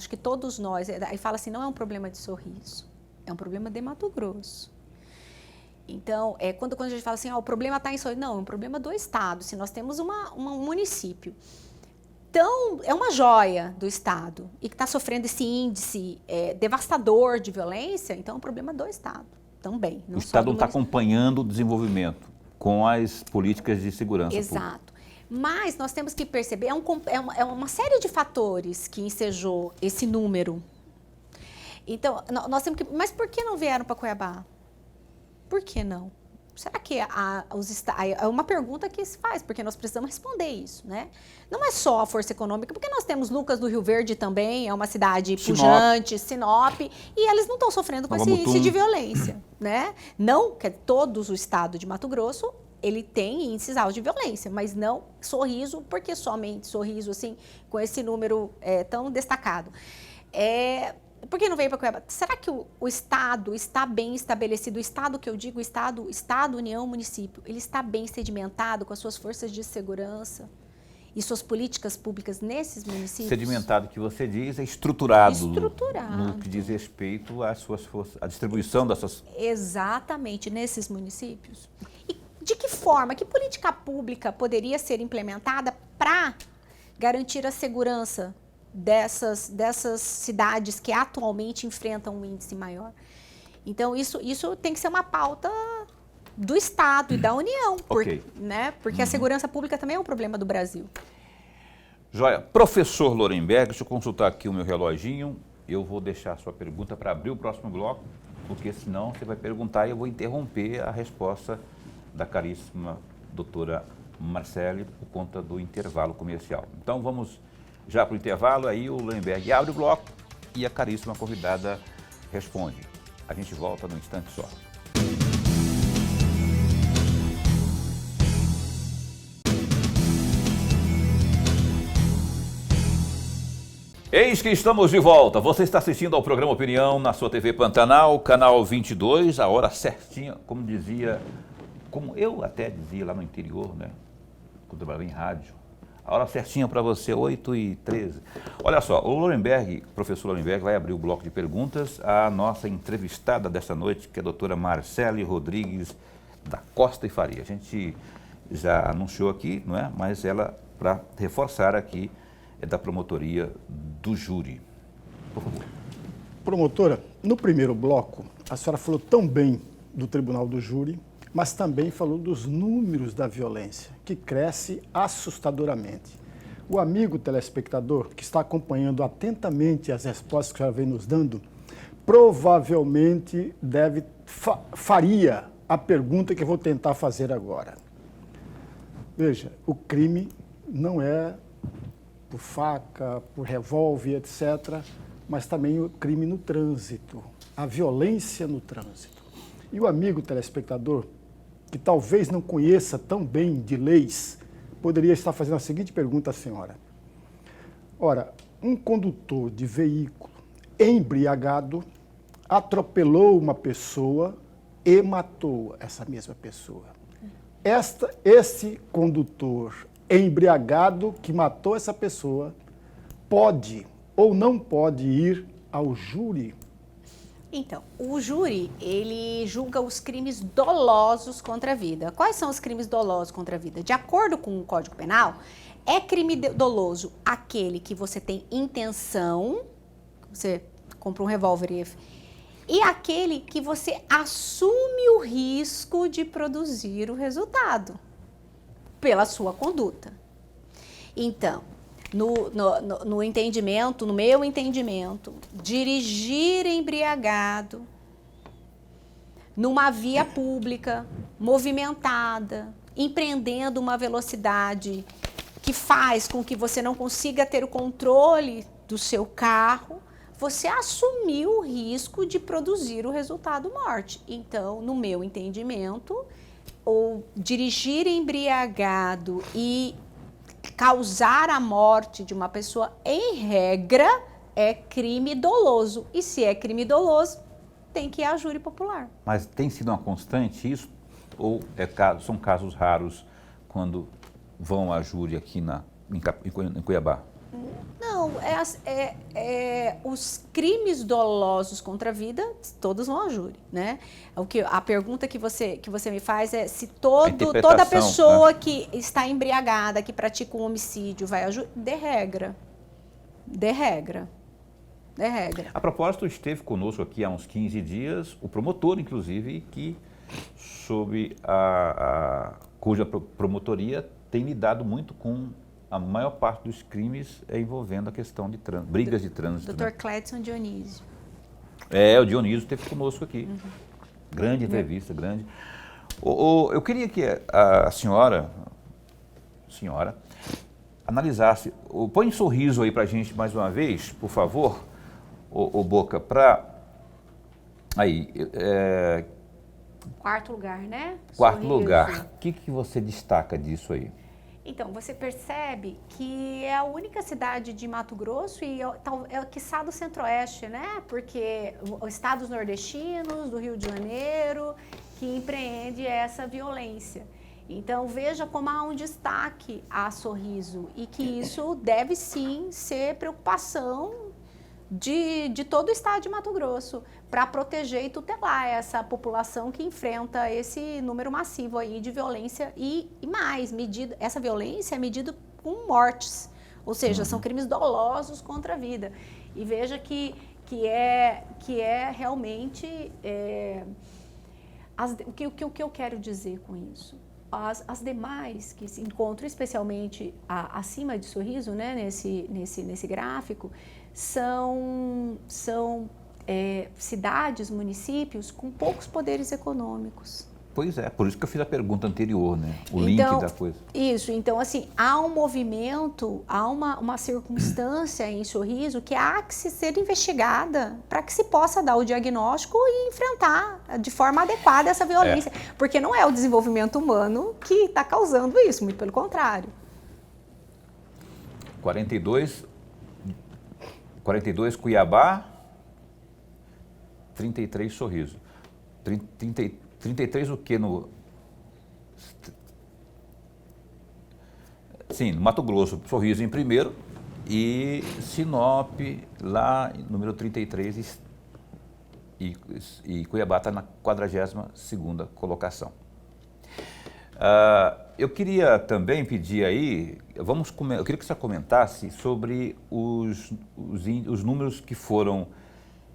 que todos nós, aí fala assim, não é um problema de Sorriso, é um problema de Mato Grosso. Então, quando a gente fala assim, o problema está em Sorriso, não, é um problema do Estado. Se nós temos um município, então, é uma joia do Estado e que está sofrendo esse índice devastador de violência, então é um problema do Estado também. O Estado não está acompanhando o desenvolvimento com as políticas de segurança pública. Exato. Mas nós temos que perceber, é uma série de fatores que ensejou esse número. Então, nós temos que... Mas por que não vieram para Cuiabá? Por que não? Será que é uma pergunta que se faz, porque nós precisamos responder isso, né? Não é só a força econômica, porque nós temos Lucas do Rio Verde também, é uma cidade pujante, Sinop, e eles não estão sofrendo com esse índice de violência, né? Não que todos o estado de Mato Grosso, ele tem índices altos de violência, mas não Sorriso, porque somente Sorriso, assim, com esse número tão destacado. Por que não veio para Cuiabá? Será que o Estado está bem estabelecido? O Estado que eu digo, Estado, União, município, ele está bem sedimentado com as suas forças de segurança e suas políticas públicas nesses municípios? Sedimentado que você diz é estruturado. Estruturado. No que diz respeito às suas forças, à distribuição dessas... Exatamente, nesses municípios. E de que forma, que política pública poderia ser implementada para garantir a segurança dessas cidades que atualmente enfrentam um índice maior? Então, isso tem que ser uma pauta do Estado e da União, né? Porque a segurança pública também é um problema do Brasil. Joia. Professor Lorenberg, deixa eu consultar aqui o meu reloginho. Eu vou deixar a sua pergunta para abrir o próximo bloco, porque senão você vai perguntar e eu vou interromper a resposta da caríssima doutora Marcele por conta do intervalo comercial. Então, vamos já para o intervalo, aí o Lorenberg abre o bloco e a caríssima convidada responde. A gente volta num instante só. Eis que estamos de volta. Você está assistindo ao programa Opinião na sua TV Pantanal, canal 22, a hora certinha, como eu até dizia lá no interior, né? Quando eu trabalhava em rádio. A hora certinha para você, 8h13. Olha só, o Lorenberg, professor Lorenberg, vai abrir o bloco de perguntas. A nossa entrevistada desta noite, que é a doutora Marcele Rodrigues da Costa e Faria. A gente já anunciou aqui, não é? Mas ela, para reforçar aqui, é da promotoria do júri. Por favor. Promotora, no primeiro bloco, a senhora falou tão bem do Tribunal do Júri, mas também falou dos números da violência, que cresce assustadoramente. O amigo telespectador, que está acompanhando atentamente as respostas que a senhora vem nos dando, provavelmente faria a pergunta que eu vou tentar fazer agora. Veja, o crime não é por faca, por revólver, etc., mas também o crime no trânsito, a violência no trânsito. E o amigo telespectador, que talvez não conheça tão bem de leis, poderia estar fazendo a seguinte pergunta à senhora. Ora, um condutor de veículo embriagado atropelou uma pessoa e matou essa mesma pessoa. Esse condutor embriagado que matou essa pessoa pode ou não pode ir ao júri? Então, o júri, ele julga os crimes dolosos contra a vida. Quais são os crimes dolosos contra a vida? De acordo com o Código Penal, É crime doloso aquele que você tem intenção, você compra um revólver e aquele que você assume o risco de produzir o pela sua conduta. Então, no entendimento, no meu entendimento, dirigir embriagado numa via pública, movimentada, empreendendo uma velocidade que faz com que você não consiga ter o controle do seu carro, você assumiu o risco de produzir o resultado morte. Então, no meu entendimento, ou dirigir embriagado e causar a morte de uma pessoa, em regra, é crime doloso. E se é crime doloso, tem que ir à júri popular. Mas tem sido uma constante isso? Ou são casos raros quando vão à júri aqui em Cuiabá? Não, os crimes dolosos contra a vida, todos vão à júri, né? A pergunta que você me faz é se toda pessoa, né, que está embriagada, que pratica um homicídio, vai à júri? De regra. A propósito, esteve conosco aqui há uns 15 dias o promotor, inclusive, cuja promotoria tem lidado muito com a maior parte dos crimes envolvendo a questão de brigas de trânsito. Dr. Cledson Dionísio. O Dionísio esteve conosco aqui. Uhum. Grande entrevista, grande. Eu queria que a senhora analisasse. Põe um sorriso aí pra gente mais uma vez, por favor, Boca, Quarto lugar, né? Quarto lugar. O que você destaca disso aí? Então, você percebe que é a única cidade de Mato Grosso e quiçá do Centro-Oeste, né? Porque os estados nordestinos, do Rio de Janeiro, que empreende essa violência. Então, veja como há um destaque a Sorriso e que isso deve sim ser preocupação de todo o estado de Mato Grosso, para proteger e tutelar essa população que enfrenta esse número massivo aí de violência e mais, essa violência é medida com mortes, ou seja, são crimes dolosos contra a vida. E veja que é realmente o que eu quero dizer com isso. As demais que se encontram, especialmente acima de Sorriso, né, nesse gráfico, são cidades, municípios com poucos poderes econômicos. Pois é, por isso que eu fiz a pergunta anterior, né? Link da coisa. Isso, então assim, há um movimento, há uma circunstância em Sorriso que há que ser investigada para que se possa dar o diagnóstico e enfrentar de forma adequada essa violência. Porque não é o desenvolvimento humano que está causando isso, muito pelo contrário. 42 Cuiabá, 33 Sorriso. 33 o que no... Sim, no Mato Grosso, Sorriso em primeiro e Sinop lá número 33 e Cuiabá está na 42ª colocação. Eu queria também pedir aí, eu queria que você comentasse sobre os números que foram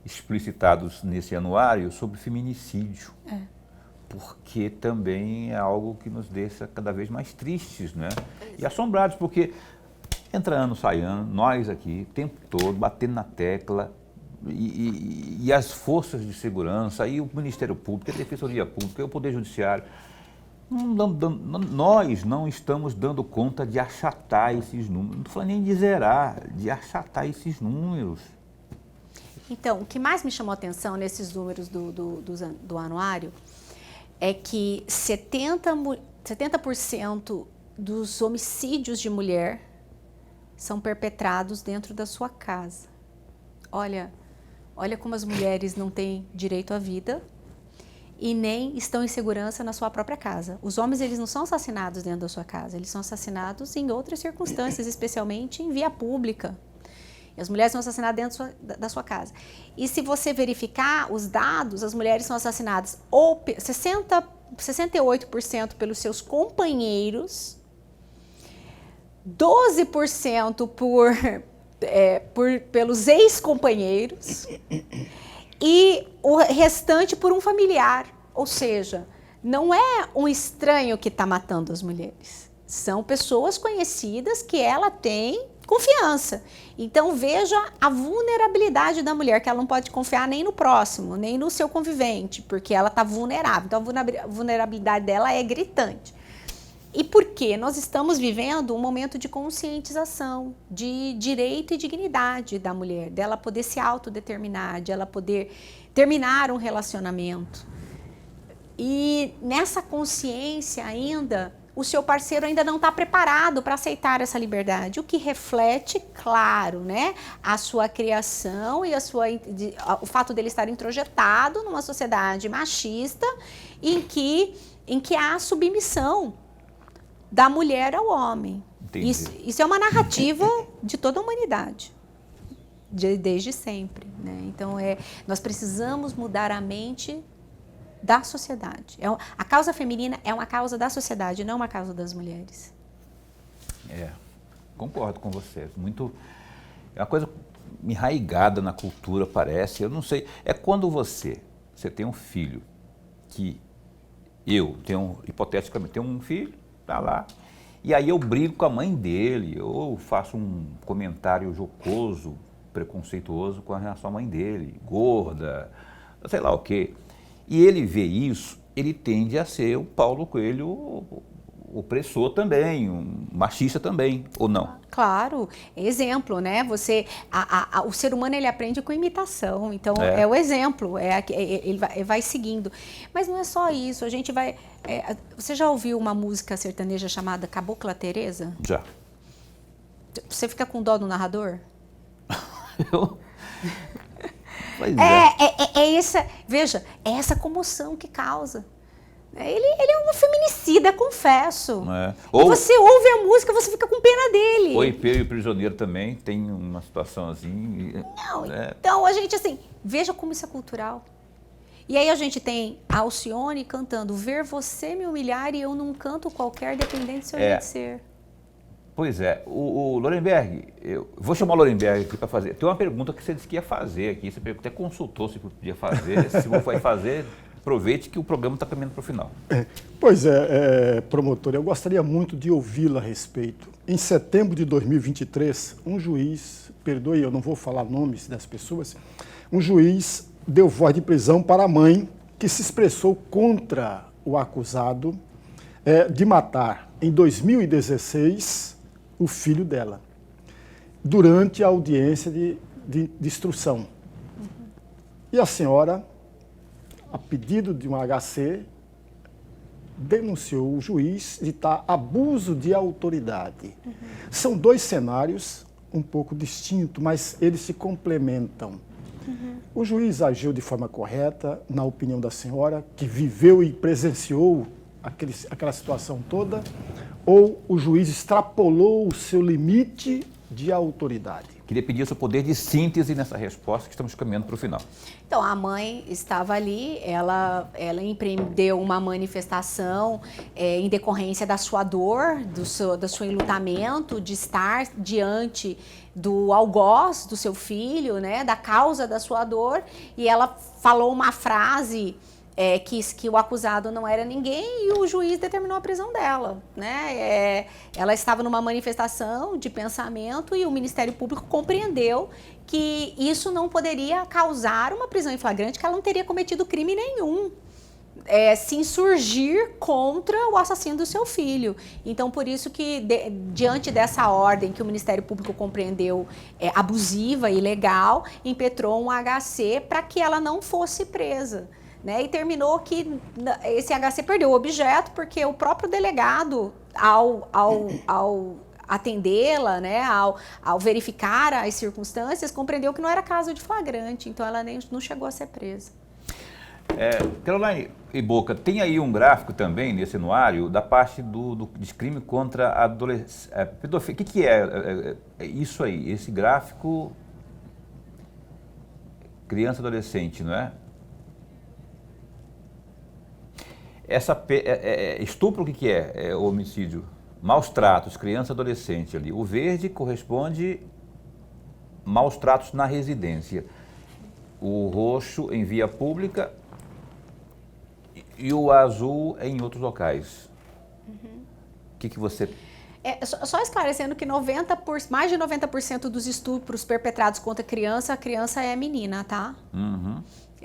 explicitados nesse anuário sobre feminicídio. Porque também é algo que nos deixa cada vez mais tristes, né? E assombrados, porque entra ano, sai ano, nós aqui, o tempo todo, batendo na tecla, e as forças de segurança, e o Ministério Público, a Defensoria Pública, o Poder Judiciário, nós não estamos dando conta de achatar esses números, não estou falando nem de zerar, de achatar esses números. Então, o que mais me chamou a atenção nesses números do anuário é que 70% dos homicídios de mulher são perpetrados dentro da sua casa. Olha como as mulheres não têm direito à vida e nem estão em segurança na sua própria casa. Os homens, eles não são assassinados dentro da sua casa, eles são assassinados em outras circunstâncias, especialmente em via pública. E as mulheres são assassinadas dentro da sua casa. E se você verificar os dados, as mulheres são assassinadas 68% pelos seus companheiros, 12% pelos ex-companheiros e o restante por um familiar. Ou seja, não é um estranho que está matando as mulheres. São pessoas conhecidas que ela tem confiança. Então veja a vulnerabilidade da mulher, que ela não pode confiar nem no próximo, nem no seu convivente, porque ela está vulnerável. Então a vulnerabilidade dela é gritante. E por quê? Nós estamos vivendo um momento de conscientização, de direito e dignidade da mulher, dela poder se autodeterminar, de ela poder terminar um relacionamento. E nessa consciência ainda, o seu parceiro ainda não está preparado para aceitar essa liberdade, o que reflete, claro, né, a sua criação e o fato dele estar introjetado numa sociedade machista em que há submissão da mulher ao homem. Isso é uma narrativa de toda a humanidade, desde sempre, né? Então nós precisamos mudar a mente da sociedade. A causa feminina é uma causa da sociedade, não uma causa das mulheres. Concordo com você. É uma coisa enraigada na cultura, parece. Eu não sei. É quando você tem um filho, que eu tenho, hipoteticamente, tenho um filho, tá lá, e aí eu brigo com a mãe dele, ou faço um comentário jocoso, preconceituoso com relação à mãe dele, gorda, sei lá o quê. E ele vê isso, ele tende a ser o Paulo Coelho opressor também, um machista também, ou não? Claro, exemplo, né? O ser humano ele aprende com imitação, então é o exemplo, ele vai seguindo. Mas não é só isso, a gente vai... você já ouviu uma música sertaneja chamada Cabocla Teresa? Já. Você fica com dó do narrador? Veja, é essa comoção que causa. Ele é um feminicida, confesso. E você ouve a música, você fica com pena dele. O Império e o Prisioneiro também tem uma situação assim. Então a gente assim, veja como isso é cultural. E aí a gente tem a Alcione cantando Ver você me humilhar e eu num canto qualquer, dependente do seu jeito de ser. Pois é, o Lorenberg, eu vou chamar o Lorenberg aqui para fazer. Tem uma pergunta que você disse que ia fazer aqui, você até consultou se podia fazer, se não for fazer, aproveite que o programa está caminhando para o final. Pois é, promotor, eu gostaria muito de ouvi-la a respeito. Em setembro de 2023, um juiz, perdoe, eu não vou falar nomes das pessoas, um juiz deu voz de prisão para a mãe que se expressou contra o acusado de matar, em 2016, o filho dela, durante a audiência de instrução. E a senhora, a pedido de um HC, denunciou o juiz de abuso de autoridade. São dois cenários um pouco distintos, mas eles se complementam. O juiz agiu de forma correta, na opinião da senhora, que viveu e presenciou aquela situação toda, ou o juiz extrapolou o seu limite de autoridade? Queria pedir o seu poder de síntese nessa resposta, que estamos caminhando para o final. Então, a mãe estava ali, ela empreendeu uma manifestação em decorrência da sua dor, do seu enlutamento, de estar diante do algoz do seu filho, né, da causa da sua dor, e ela falou uma frase que o acusado não era ninguém e o juiz determinou a prisão dela, né? Ela estava numa manifestação de pensamento e o Ministério Público compreendeu que isso não poderia causar uma prisão em flagrante, que ela não teria cometido crime nenhum. Se insurgir contra o assassino do seu filho. Então, por isso que, diante dessa ordem que o Ministério Público compreendeu abusiva e ilegal, impetrou um HC para que ela não fosse presa. Né? E terminou que esse HC perdeu o objeto porque o próprio delegado, ao atendê-la, né, ao verificar as circunstâncias, compreendeu que não era caso de flagrante, então ela não chegou a ser presa. Caroline e Boca, tem aí um gráfico também nesse anuário da parte de crime contra a pedofilia. O que é isso aí? Esse gráfico, criança e adolescente, não é? Estupro, o que é? É homicídio? maus tratos, criança e adolescente ali. O verde corresponde maus tratos na residência. O roxo em via pública e o azul em outros locais. O que você... Só esclarecendo que mais de 90% dos estupros perpetrados contra a criança é menina, tá?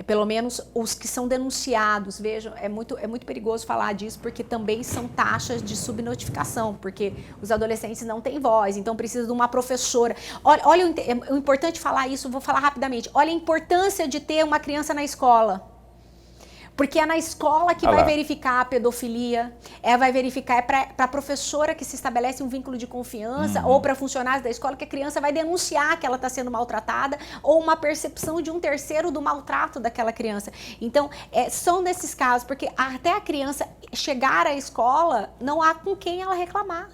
Pelo menos os que são denunciados, vejam, é muito perigoso falar disso, porque também são taxas de subnotificação, porque os adolescentes não têm voz, então precisa de uma professora. Olha é importante falar isso, vou falar rapidamente. Olha a importância de ter uma criança na escola. Porque é na escola que vai verificar a pedofilia, vai verificar, é para a professora que se estabelece um vínculo de confiança, ou para funcionários da escola que a criança vai denunciar que ela está sendo maltratada, ou uma percepção de um terceiro do maltrato daquela criança. Então, são nesses casos, porque até a criança chegar à escola, não há com quem ela reclamar.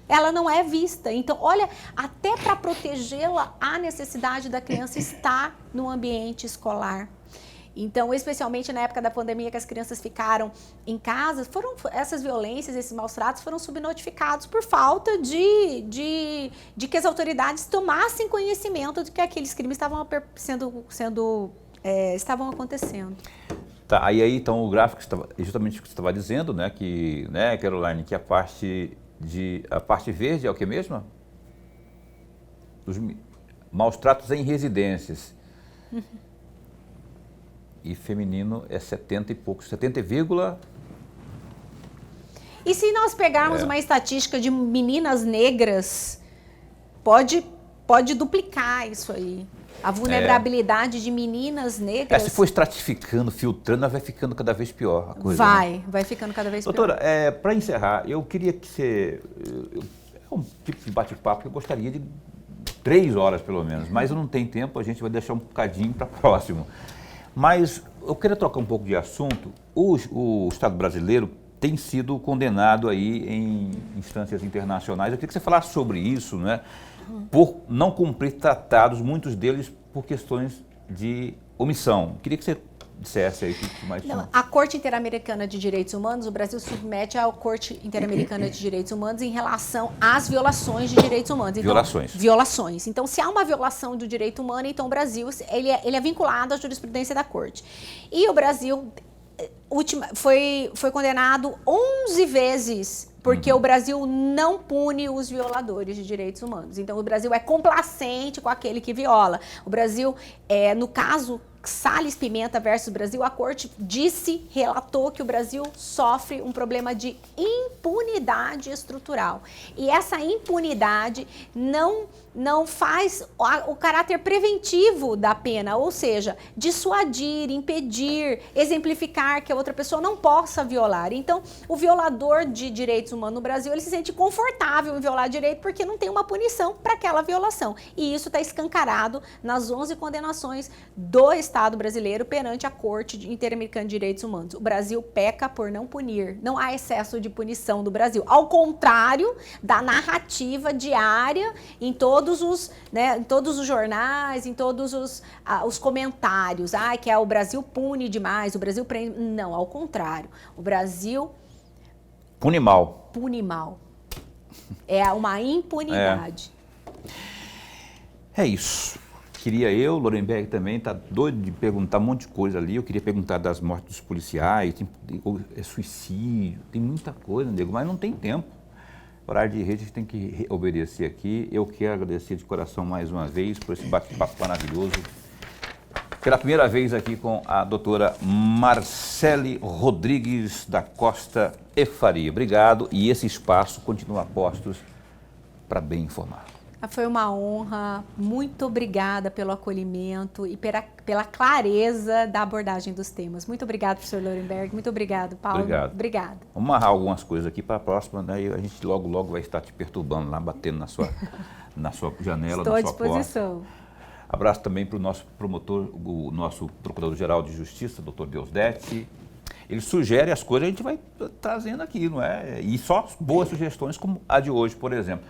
Ela não é vista. Então, olha, até para protegê-la, a necessidade da criança estar no ambiente escolar. Então, especialmente na época da pandemia que as crianças ficaram em casa, essas violências, esses maus tratos foram subnotificados por falta de que as autoridades tomassem conhecimento de que aqueles crimes estavam estavam acontecendo. Tá, aí então o gráfico justamente o que você estava dizendo, né, que, né, Caroline, que a parte verde é o que mesmo? Os maus tratos em residências. E feminino é 70 e poucos, 70, E se nós pegarmos uma estatística de meninas negras, pode duplicar isso aí. A vulnerabilidade de meninas negras... se for estratificando, filtrando, vai ficando cada vez pior a coisa. Vai ficando cada vez pior. Doutora, para encerrar, eu queria que você... É um tipo de bate-papo que eu gostaria de 3 horas, pelo menos, mas eu não tenho tempo, a gente vai deixar um bocadinho para próximo. Mas eu queria trocar um pouco de assunto. O Estado brasileiro tem sido condenado aí em instâncias internacionais. Eu queria que você falasse sobre isso, né? Por não cumprir tratados, muitos deles por questões de omissão. Eu queria que você dissesse aí o que mais... A Corte Interamericana de Direitos Humanos, o Brasil submete à Corte Interamericana de Direitos Humanos em relação às violações de direitos humanos. Então, violações. Então, se há uma violação do direito humano, então o Brasil ele é vinculado à jurisprudência da Corte. E o Brasil foi condenado 11 vezes porque o Brasil não pune os violadores de direitos humanos. Então, o Brasil é complacente com aquele que viola. O Brasil, no caso Salles Pimenta versus Brasil, a Corte relatou que o Brasil sofre um problema de impunidade estrutural. E essa impunidade não faz o caráter preventivo da pena, ou seja, dissuadir, impedir, exemplificar que a outra pessoa não possa violar. Então, o violador de direitos humanos no Brasil, ele se sente confortável em violar direito porque não tem uma punição para aquela violação. E isso está escancarado nas 11 condenações do Estado brasileiro perante a Corte Interamericana de Direitos Humanos. O Brasil peca por não punir. Não há excesso de punição do Brasil. Ao contrário da narrativa diária em todos os jornais, em todos os comentários. Que o Brasil pune demais, o Brasil prende... Não, ao contrário. O Brasil... Pune mal. Pune mal. É uma impunidade. É isso. Lorenberg também, está doido de perguntar um monte de coisa ali. Eu queria perguntar das mortes dos policiais, suicídio, tem muita coisa, nego, mas não tem tempo. Horário de rede, a gente tem que obedecer aqui. Eu quero agradecer de coração mais uma vez por esse bate-papo maravilhoso. Pela primeira vez aqui com a doutora Marcele Rodrigues da Costa e Faria. Obrigado, e esse espaço continua a postos para bem informar. Foi uma honra, muito obrigada pelo acolhimento e pela clareza da abordagem dos temas. Muito obrigado, professor Lorenberg, muito obrigado, Paulo. Obrigada. Vamos amarrar algumas coisas aqui para a próxima, né? E a gente logo vai estar te perturbando lá, batendo na sua janela, Estou na sua porta. à disposição. Abraço também para o nosso promotor, o nosso Procurador-Geral de Justiça, doutor Deusdete. Ele sugere as coisas, a gente vai trazendo aqui, não é? E só boas sugestões, como a de hoje, por exemplo.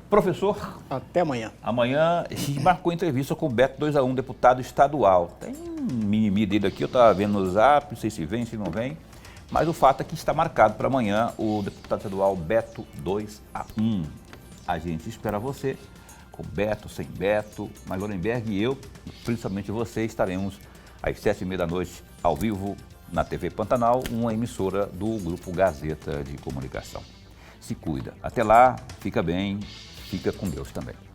Professor? Até amanhã. Amanhã, a gente marcou entrevista com o Beto 2-1, deputado estadual. Tem um mimimi dele aqui, eu estava vendo no Zap, não sei se vem, se não vem. Mas o fato é que está marcado para amanhã o deputado estadual Beto 2-1. A gente espera você, com Beto, sem Beto, mas Lorenberg e eu, principalmente você, estaremos às 7h30 da noite, ao vivo, na TV Pantanal, uma emissora do Grupo Gazeta de Comunicação. Se cuida. Até lá, fica bem, fica com Deus também.